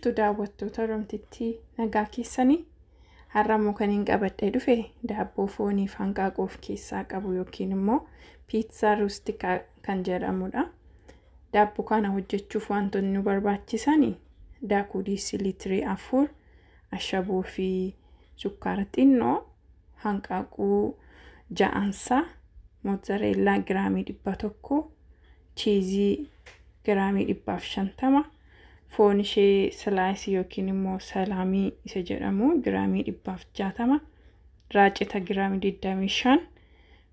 jirtu daawwattoota Oromtittii nagaa keessanii har'ammoo kan hin qabadhee dhufe daabboo foonii fi hanqaaquu of keessaa qabu yookiin immoo piitsaa ruustikaa kan jedhamudha. Daabboo kana hojjechuuf wantoonni nu barbaachisan daakuu liitirii 4, ashaboo fi sukkaara xinnoo, hanqaaquu 6, mozzarellaa giraamii 100, chiizii giraamii 150, foon ishee silaayisii yookiin immoo salaamii isa jedhamu giraamii 160, raacita giraamii 25,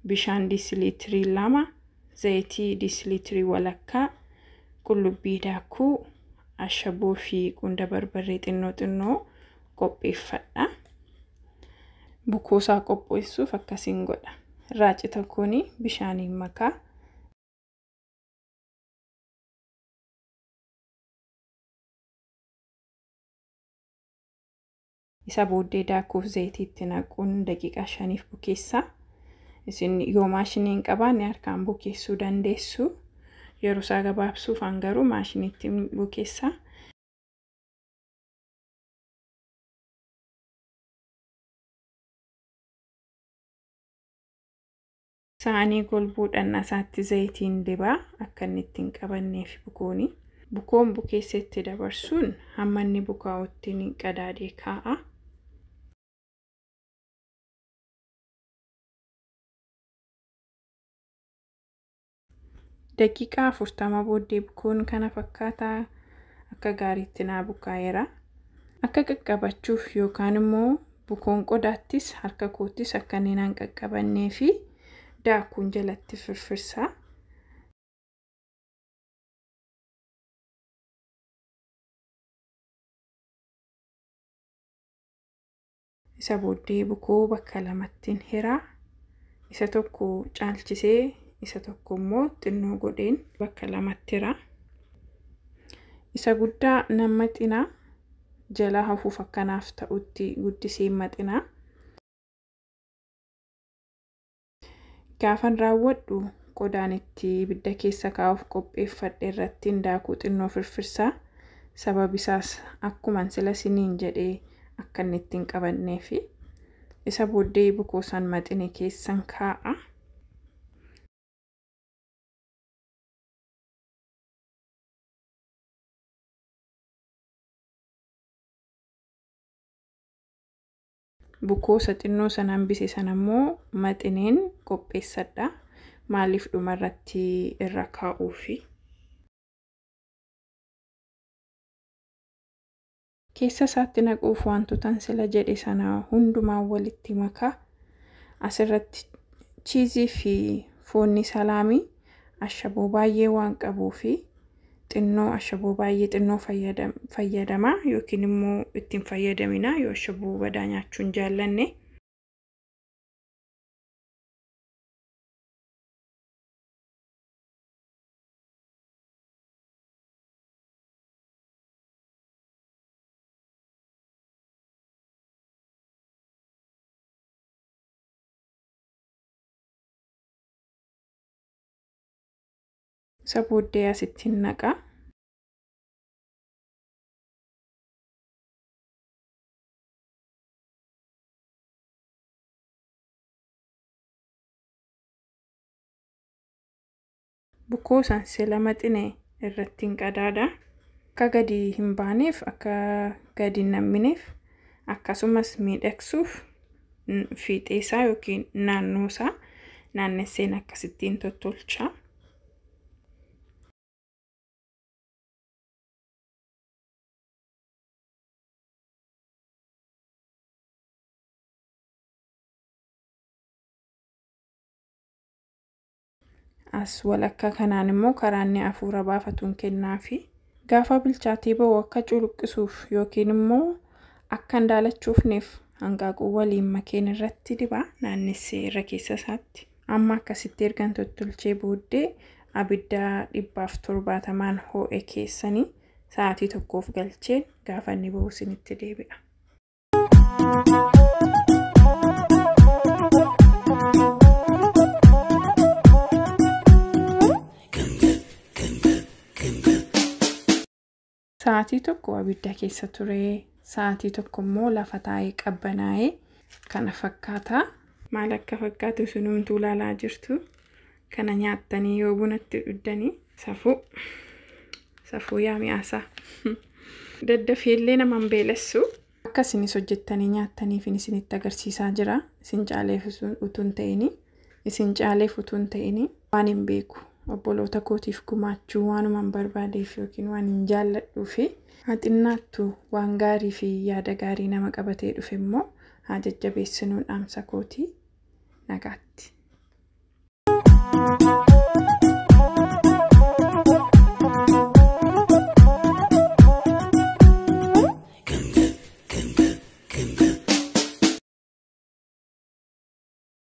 bishaan liitirii 2, zayitii liitirii walakkaa, qullubbii daakuu, ashaboo fi qunda barbarree xinnoo qopheeffadha. Bukoosaa qopheessuuf akkasiin godha. Raacita kuni bishaaniin makaa. Isa booddee daakuuf zayitiitti naquun daqiiqaa 5 bukeessaa. Isin yoo maashinii hin qabaanne harkaan bukeessuu dandeessu. Yeroo isaa gabaabsuuf garuu maashiniitti bukeessaa. Saanii golbuudhaan asaatti zayitiin dibaa akka inni ittiin qabanneef bukooni. Bukoon bukeessetti dabarsuun hamma inni bukaa'utti ni qadaadee kaa'a. Daqiiqaa 40 booddee bukoon kana fakkaataa akka gaariitti naa bukaa'eera. Akka qaqqabachuuf yookaan immoo bukoon qodaattis harka koottis akka inni naan qaqqabannee fi daakuun jalatti firfirsaa. Isa booddee bukoo bakka lamattiin hiraa. Isa tokko caalchisee isa tokko immoo xinnoo godheen bakka lamatti hiraa. Isa guddaa nama xinaa jala hafuuf akkanaaf ta'utti guddisee maxinaa. Gaafan raawwadhu qodaan itti ibidda keessa kaa'uuf qopheeffadhe irratti daakuu xinnoo firfirsaa. Sababi isaas akkuman sila siniin jedhee akka inni ittiin qabanneefi. Isa booddee bukoo san maxine keessan kaa'a. Bukoo xinnoo san hambise san ammoo maxineen qopheessadha. Maaliif dhumarratti irra kaa'uufi. Keessa isaatti naquuf wantoota sila jedhe sana hundumaa walitti makaa. Asirratti chiizii fi foonni salaamii ashaboo baay'ee waan qabuufi xinnoo ashaboo baay'ee xinnoo fayyadama yookiin immoo ittiin fayyadamina yoo ashaboo badaa nyaachuu hin jaallanne. Isa booddee asitti naqaa. Bukoo san sila maxine irratti qadaada. Akka gadi hin baaneef akka gadi hin nammineef akkasumas miidhagsuuf fiixeesaa yookiin naannoosaa naannesseen akkasittiin tottolcha. As walakkaa kanaan immoo karaanni afuura baafatuun kennaafi. Gaafa bilchaatee ba'u akka culuqqisuuf yookiin immoo akka hin daalachuufneef hanqaaquu waliin makeen irratti dibaa naannessee irra keessa isaatti. Amma akkasitti ergan tottolchee booddee abidda 170 ho'e keessanii sa'aatii tokkoof galcheen gaafa inni ba'u isinitti deebi'a. sa'aatii tokko abidda keessa ture, sa'aatii tokko immoo lafa taa'ee qabbanaa'ee kana fakkaata. Maal akka fakkaatu sunumtuu ilaalaa jirtu. Kana nyaattanii yoo bunatti dhuddanii safuu yaa mi'aasaa. Daddafeellee nama hin beelessu. Akka isinis hojjettanii nyaattaniif isinitti agarsiisaa jira. Isin caaleef utuu hin ta'ini, isin caaleef utuu hin ta'ini waan hin beeku. Obboloota kootiif gumaachuu waanuma hin barbaadeef yookiin waan hin jaalladhuufi haa xinnaattu waan gaarii fi yaada gaarii nama qabatee dhufe immoo haa jajjabeessinuun dhaamsa kootii. Nagaatti.